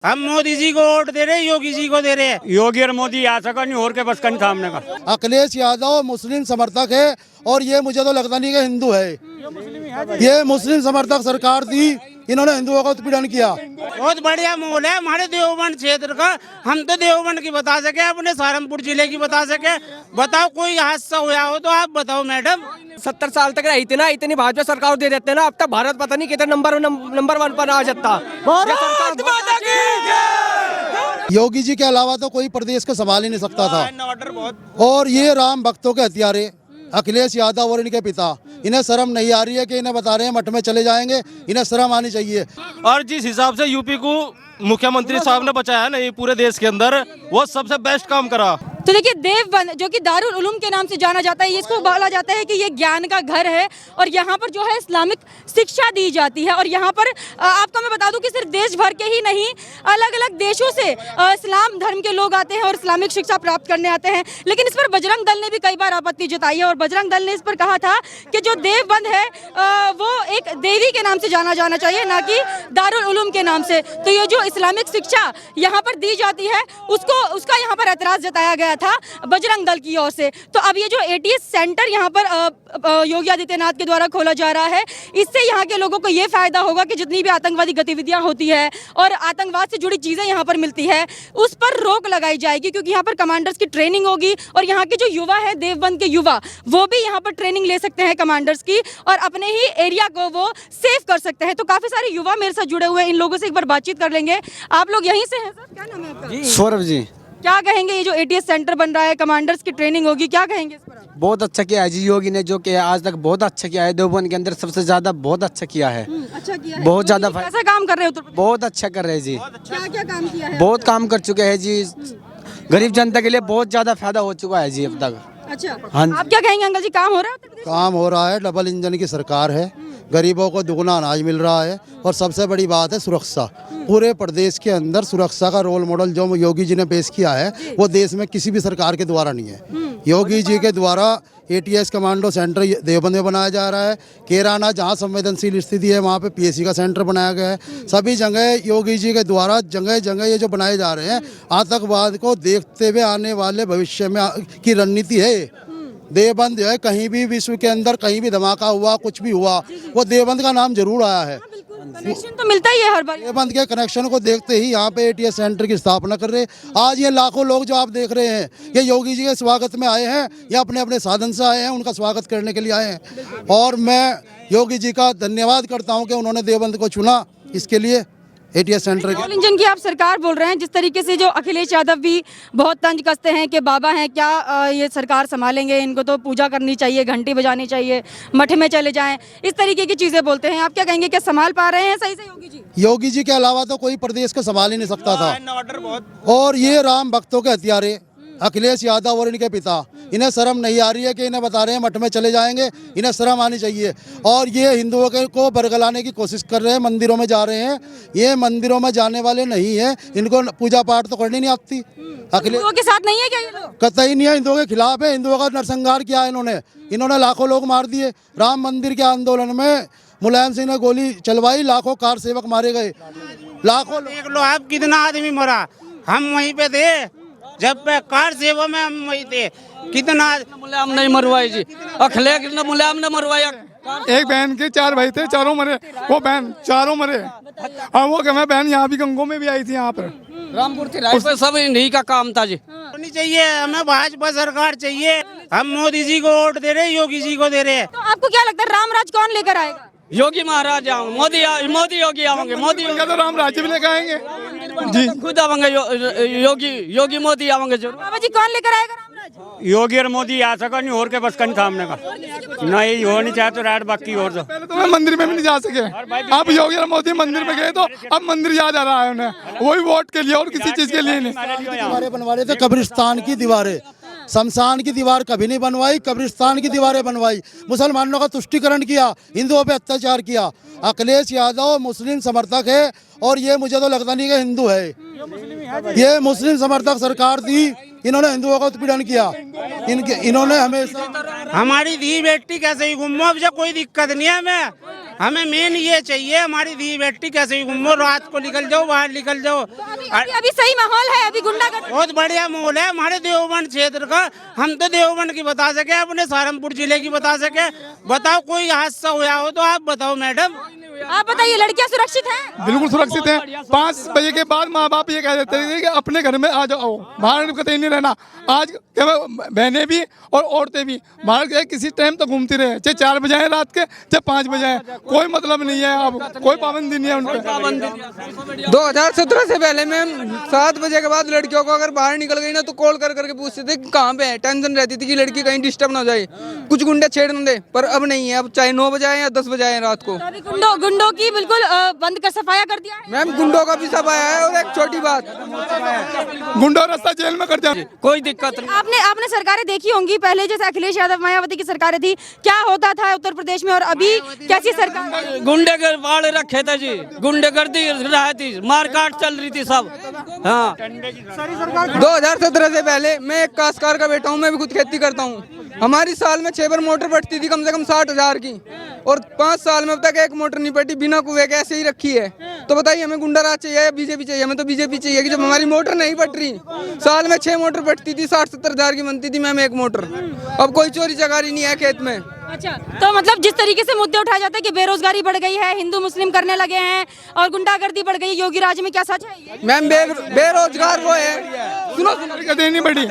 हम मोदी जी को वोट दे रहे हैं, योगी जी को दे रहे हैं। योगी और मोदी आ सका नहीं और के बस कहीं सामने का। अखिलेश यादव मुस्लिम समर्थक है और ये मुझे तो लगता नहीं कि हिंदू है। ये मुस्लिम समर्थक सरकार थी, इन्होंने हिंदुओं का उत्पीड़न किया। बहुत बढ़िया माहौल है हमारे देवबंद क्षेत्र का। हम तो देवबंद की बता सके, अपने सहारनपुर जिले की बता सके। बताओ कोई हादसा हुआ हो तो आप बताओ मैडम। 70 साल तक रही थी ना, इतनी भाजपा सरकार दे देते ना, अब तक भारत पता नहीं कितने नंबर 1 पर आ जाता। योगी जी के अलावा तो कोई प्रदेश को संभाल ही नहीं सकता था। और ये राम भक्तों के हत्यारे अखिलेश यादव और इनके पिता, इन्हें शर्म नहीं आ रही है कि इन्हें बता रहे हैं मठ में चले जाएंगे। इन्हें शर्म आनी चाहिए। और जिस हिसाब से यूपी को मुख्यमंत्री साहब ने बचाया है ना, ये पूरे देश के अंदर वो सबसे बेस्ट काम करा। तो देखिए, देवबंद जो कि दारुल उलूम के नाम से जाना जाता है, इसको बोला जाता है कि ये ज्ञान का घर है और यहाँ पर जो है इस्लामिक शिक्षा दी जाती है। और यहाँ पर आपको मैं बता दूं कि सिर्फ देश भर के ही नहीं, अलग अलग देशों से इस्लाम धर्म के लोग आते हैं और इस्लामिक शिक्षा प्राप्त करने आते हैं। लेकिन इस पर बजरंग दल ने भी कई बार आपत्ति जताई है और बजरंग दल ने इस पर कहा था कि जो देवबंद है वो एक देवी के नाम से जाना जाना चाहिए, ना कि दारुल उलूम के नाम से। तो ये जो इस्लामिक शिक्षा यहाँ पर दी जाती है उसका यहाँ पर ऐतराज जताया गया था बजरंग दल की ओर से। तो अब ये जो एटीएस सेंटर यहाँ पर योगी आदित्यनाथ के द्वारा खोला जा रहा है, इससे यहाँ के लोगों को ये फायदा होगा कि जितनी भी आतंकवादी गतिविधियां होती है और आतंकवाद से जुड़ी चीजें यहाँ पर मिलती है, उस पर रोक लगाई जाएगी। क्योंकि यहाँ पर कमांडर्स की ट्रेनिंग होगी और यहाँ के जो युवा है, देवबंद के युवा, वो भी यहाँ पर ट्रेनिंग ले सकते हैं कमांडर्स की और अपने ही एरिया को वो सेफ कर सकते हैं। तो काफी सारे युवा मेरे साथ जुड़े हुए हैं, इन लोगों से एक बार बातचीत कर लेंगे। आप लोग यहीं से हैं सर? क्या नाम है आपका? सौरभ जी। क्या कहेंगे, ये जो एटीएस सेंटर बन रहा है, कमांडर्स की ट्रेनिंग होगी, क्या कहेंगे इस पर आप? बहुत अच्छा किया है जी योगी ने, जो कि आज तक बहुत अच्छा किया है। देवबंद के अंदर सबसे ज्यादा बहुत अच्छा किया है। अच्छा किया है। बहुत ज्यादा कैसा काम कर रहे हो? बहुत अच्छा कर रहे हैं जी। क्या क्या काम किया है? बहुत काम कर चुके हैं जी। गरीब जनता के लिए बहुत ज्यादा फायदा हो चुका है जी अब तक। अच्छा, हाँ। आप क्या कहेंगे अंकल जी, काम हो रहा है? काम हो रहा है, डबल इंजन की सरकार है, गरीबों को दुगना अनाज मिल रहा है और सबसे बड़ी बात है सुरक्षा। पूरे प्रदेश के अंदर सुरक्षा का रोल मॉडल जो योगी जी ने पेश किया है, वो देश में किसी भी सरकार के द्वारा नहीं है। योगी जी के द्वारा एटीएस कमांडो सेंटर देवबंद में बनाया जा रहा है। केराना जहाँ संवेदनशील स्थिति है वहाँ पे पीएसी का सेंटर बनाया गया है। सभी जगह योगी जी के द्वारा जगह जगह ये जो बनाए जा रहे हैं, आतंकवाद को देखते हुए आने वाले भविष्य में की रणनीति है। देवबंद जो है, कहीं भी विश्व के अंदर कहीं भी धमाका हुआ, कुछ भी हुआ, वो देवबंद का नाम जरूर आया है। कनेक्शन तो मिलता ही है हर बार। देवबंद के कनेक्शन को देखते ही यहाँ पे एटीएस सेंटर की स्थापना कर रहे हैं। आज ये लाखों लोग जो आप देख रहे हैं, ये योगी जी के स्वागत में आए हैं या अपने अपने साधन से आए हैं, उनका स्वागत करने के लिए आए हैं। और मैं योगी जी का धन्यवाद करता हूँ कि उन्होंने देवबंद को चुना इसके लिए, एटीएस सेंटर डबल इंजन की आप सरकार बोल रहे हैं। जिस तरीके से जो अखिलेश यादव भी बहुत तंज कसते हैं कि बाबा हैं क्या, ये सरकार संभालेंगे, इनको तो पूजा करनी चाहिए, घंटी बजानी चाहिए, मठ में चले जाएं, इस तरीके की चीजें बोलते हैं। आप क्या कहेंगे, क्या संभाल पा रहे हैं सही से योगी जी? योगी जी के अलावा तो कोई प्रदेश को संभाल ही नहीं सकता था। और ये राम भक्तों के हत्यारे अखिलेश यादव और इनके पिता, इन्हें शर्म नहीं आ रही है कि इन्हें बता रहे हैं मठ में चले जाएंगे। इन्हें शर्म आनी चाहिए। और ये हिंदुओं को बरगलाने की कोशिश कर रहे हैं, मंदिरों में जा रहे हैं। ये मंदिरों में जाने वाले नहीं है, इनको पूजा पाठ तो करनी नहीं आती। अखिलेश हिंदुओं के साथ नहीं है क्या ये लोग? कतई नहीं है, हिंदुओं के खिलाफ है। हिंदुओं का नरसंहार किया है इन्होंने लाखों लोग मार दिए। राम मंदिर के आंदोलन में मुलायम सिंह ने गोली चलवाई, लाखों कार सेवक मारे गए, लाखों। देख लो आप कितना आदमी मरा, हम वहीं पे थे जब कार सेवा में, हम वहीं थे। कितना मुलायम नहीं मरवाई जी, अखिलेश ने मुलायम ने मरवाया। एक बहन के 4 भाई थे, चारों मरे। वो बहन चारों मरे। और वो मैं बहन यहाँ भी गंगों में भी आई थी, यहाँ पर रामपुर थी, सब इन्हीं का काम था जी। होनी चाहिए, हमें भाजपा सरकार चाहिए। हम मोदी जी को वोट दे रहे हैं, योगी जी को दे रहे हैं। तो आपको क्या लगता है, राम राज कौन लेकर आएगा? योगी महाराज आएंगे, मोदी योगी आएंगे। मोदी तो राम राज्य भी लेकर आएंगे जी, खुद आएंगे। योगी मोदी आएंगे जरूर। बाबा जी कौन लेकर आएगा राम राज? योगी और मोदी आ सका नहीं और के बस कहीं सामने का। नहीं हो नहीं चाहे तो रात बाकी और तो। पहले तो मैं मंदिर में भी नहीं जा सके। अब योगी और मोदी मंदिर में गए तो अब मंदिर याद आ रहा है उन्हें, वही वोट के लिए और किसी चीज के लिए नहीं। दीवारें बनवाए थे, कब्रिस्तान की दीवारें, शमशान की दीवार कभी नहीं बनवाई, कब्रिस्तान की दीवारें बनवाई। मुसलमानों का तुष्टिकरण किया, हिंदुओं पे अत्याचार किया। अखिलेश यादव मुस्लिम समर्थक है और ये मुझे तो लगता नहीं कि हिंदू है। ये मुस्लिम समर्थक सरकार थी, इन्होंने हिंदुओं का उत्पीड़न किया। इन्होंने हमेशा हमारी धी बेटी कैसे ही गुम हो, अब जो कोई दिक्कत नहीं है हमें मेन ये चाहिए, हमारी धी बेटी कैसे ही गुम हो, रात को निकल जाओ, बाहर निकल जाओ। अभी सही माहौल है, अभी गुंडागर्दी बहुत बढ़िया माहौल है हमारे देवबंद क्षेत्र का। हम तो देवबंद की बता सके, अपने सहारनपुर जिले की बता सके। बताओ कोई हादसा हुआ हो तो आप बताओ मैडम। आप बताइए, लड़कियां सुरक्षित हैं? बिल्कुल सुरक्षित है। 5 बजे के बाद माँ बाप ये कह देते हैं कि अपने घर में आ जाओ, बाहर कतई नहीं रहना। आज बहनें भी और औरतें भी बाहर गए किसी टाइम तो घूमती रहे, चाहे 4 बजे आए रात के, चाहे 5 बजे आए, कोई मतलब नहीं है। अब कोई पाबंदी नहीं है उन पर। 2017 से पहले मैम 7 बजे के बाद लड़कियों को अगर बाहर निकल गई ना तो कॉल कर करके पूछते थे कि कहाँ पे है। टेंशन रहती थी कि लड़की कहीं डिस्टर्ब ना हो जाए, कुछ गुंडे छेड़ न दे। पर अब नहीं है, अब चाहे 9 बजे आए या 10 बजे आए रात को। अभी गुंडों की बिल्कुल बंद कर सफाया कर दिया है। मैम गुंडों का भी सफाया है। और एक छोटी बात, गुंडा रास्ता जेल में कर जाए, कोई दिक्कत नहीं। आपने सरकारें देखी होंगी पहले, जैसे अखिलेश यादव मायावती की सरकारें थी, क्या होता था उत्तर प्रदेश में, और अभी कैसी सरकार? गुंडे के बाड़ रखे थे जी, गुंडेगर्दी रही थी, मारकाट चल रही थी सब। हाँ 2017 से पहले मैं एक काश्तकार का बेटा हूँ, मैं भी खुद खेती करता हूँ। हमारी साल में 6 बार मोटर पटती थी, कम से कम 60,000 की, और 5 साल में अब तक एक मोटर नहीं पटी, बिना कुएं के ऐसे ही रखी है। तो बताइए हमें गुंडा राज चाहिए या बीजेपी चाहिए? हमें तो बीजेपी चाहिए कि जब हमारी मोटर नहीं पट रही। साल में 6 मोटर पटती थी, 60-70,000 की बनती थी मैम एक मोटर। अब कोई चोरी चकारी नहीं है खेत में। अच्छा, तो मतलब जिस तरीके से मुद्दे उठाए जाते हैं कि बेरोजगारी बढ़ गई है, हिंदू मुस्लिम करने लगे हैं और गुंडागर्दी बढ़ गई योगी राज में, क्या सच है ये? मैम बेरोजगार वो है, सुनो कतई नहीं बढ़ी,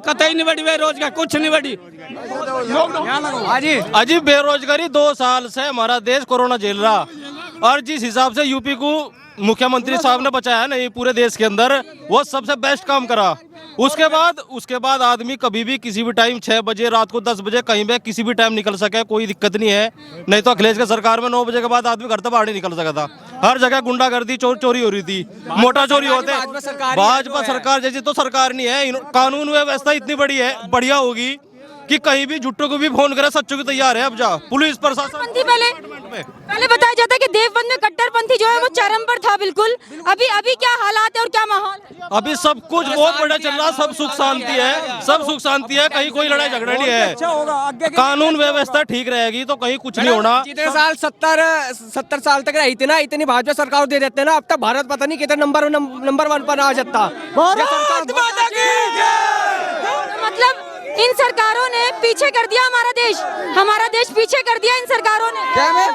कतई नहीं बढ़ी बेरोजगार, कुछ नहीं बढ़ी। अजी बेरोजगारी 2 साल से हमारा देश कोरोना झेल रहा, और जिस हिसाब से यूपी को मुख्यमंत्री साहब ने बचाया है ना ये पूरे देश के अंदर, वो सबसे बेस्ट काम करा। उसके बाद आदमी कभी भी किसी भी टाइम 6 बजे, रात को 10 बजे, कहीं भी किसी भी टाइम निकल सके, कोई दिक्कत नहीं है। नहीं तो अखिलेश की सरकार में 9 बजे के बाद आदमी घर से बाहर नहीं निकल सका था। हर जगह गुंडागर्दी चोरी हो रही थी, मोटा चोरी होते। भाजपा सरकार जैसी तो सरकार नहीं है। कानून व्यवस्था इतनी बढ़िया होगी कि कहीं भी झुट्टों को भी फोन करे, सच्चों की तैयार है। अब जा पुलिस प्रशासन पहले बताया जाता है कि देवबंद में कट्टरपंथी जो है वो चरम पर था बिल्कुल। अभी क्या हालात है और क्या माहौल है? अभी सब कुछ बहुत बढ़िया चल रहा, सब सुख शांति है, सब सुख शांति है, कहीं कोई लड़ाई झगड़ा नहीं है। कानून व्यवस्था ठीक रहेगी तो कहीं कुछ नहीं होना। जितने साल 70 साल तक रही थी ना, इतनी भाजपा सरकार दे देते ना, अब तक भारत पता नहीं कितने नंबर 1 पर आ जाता। मतलब इन सरकारों ने पीछे कर दिया हमारा देश पीछे कर दिया इन सरकारों ने। क्या मैम?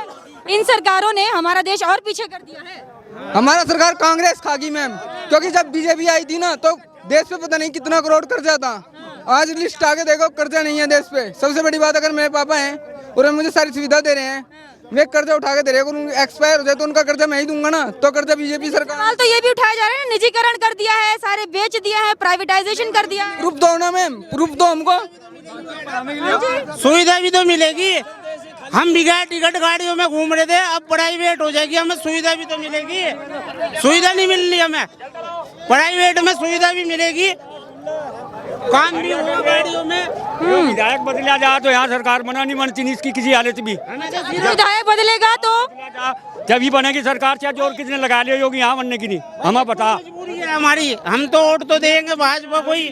इन सरकारों ने हमारा देश और पीछे कर दिया है। हमारा सरकार कांग्रेस खा गई मैम, क्योंकि जब बीजेपी आई थी ना तो देश पे पता नहीं कितना करोड़ कर्जा था। आज लिस्ट आके देखो, कर्जा नहीं है देश पे। सबसे बड़ी बात, अगर मेरे पापा हैं और मुझे सारी सुविधा दे रहे हैं, मैं कर्जा उठा के दे रहे हैं, एक्सपायर हो जाए तो उनका कर्जा मैं ही दूंगा ना, तो कर्जा बीजेपी सरकार। सवाल तो ये भी उठाए जा रहे हैं, निजीकरण कर दिया है, सारे बेच दिया है, प्राइवेटाइजेशन कर दिया है। प्रूफ दो ना मैम, प्रूफ दो हमको। सुविधा भी तो मिलेगी। हम बिगैर टिकट गाड़ियों में घूम रहे थे, अब प्राइवेट हो जाएगी, हमें सुविधा भी तो मिलेगी। सुविधा नहीं मिल रही हमें, प्राइवेट में सुविधा भी मिलेगी, काम भी होगा गाड़ियों में। विधायक बदला जा तो यहाँ सरकार बना नहीं बनती नहीं इसकी किसी हालत भी। विधायक बदलेगा तो जब ही बनेगी सरकार, चाहे जोर किसने लगा लिया योगी यहाँ बनने की नहीं, हमें बता। मजबूरी है हमारी, हम तो वोट तो देंगे भाजपा को ही।